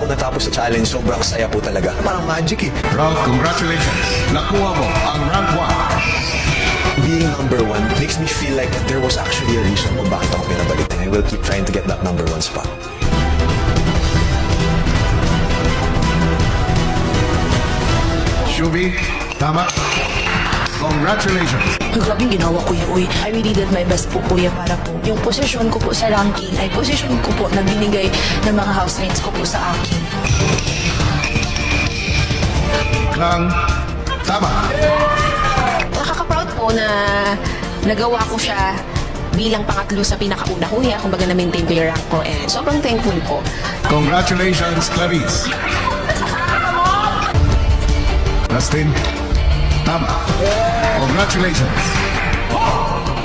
ako natapos sa challenge, sobrang saya po talaga. Parang magic eh. Ralph, congratulations. Nakuha mo ang rank 1. Being number 1 makes me feel like there was actually a reason kung bakit ako pinabalik. And I will keep trying to get that number 1 spot. Shubi, tama. Congratulations. Grabe yung ginawa, Kuya Uy. I really did my best po, Kuya, para po yung posisyon ko po sa ranking ay posisyon ko po na binigay ng mga housemates ko po sa akin. Klang, tama. Nakaka-proud po na nagawa ko siya bilang pangatlo sa pinakauna, Kuya. Kumbaga na-maintain ko yung rank ko and sobrang thankful po. Congratulations, Clarice. Justin, tama. Congratulations.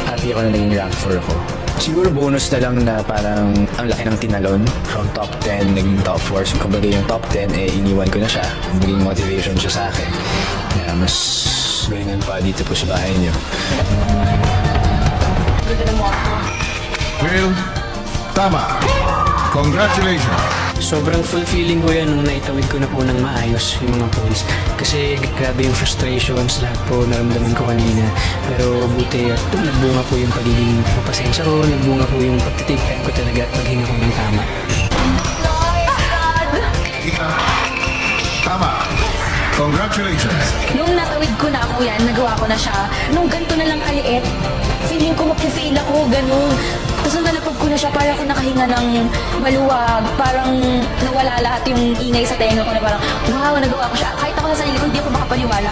Happy ako na naging rank 4 ako. Siguro bonus na lang na parang ang laki ng tinalon. From top 10, naging top 4. So, kumbaga yung top 10, iniwan ko na siya. Naging motivation siya sa akin. Kaya mas ganyan pa dito po sa bahay niyo. Will, tama. Congratulations. Sobrang fulfilling ko yan nung naitawid ko na po ng maayos yung mga points. Kasi grabe yung frustrations, lahat po naramdaman ko kanina. Pero buti at nagbunga po yung pagiging mapasensya ko, nagbunga po yung pagtitake time ko talaga at paghinga ko ng tama. Ika, tama. Congratulations. Nung natawid ko na ako yan, nagawa ko na siya. Nung ganito na lang kaliit, feeling ko mag-fail ako, ganun. Tapos nung nalapag ko na siya, parang ako nakahinga ng maluwag. Parang nawala lahat yung ingay sa tenga ko na parang, wow, nagawa ko siya. Kahit ako sa sarili ko, hindi ako makapaniwala.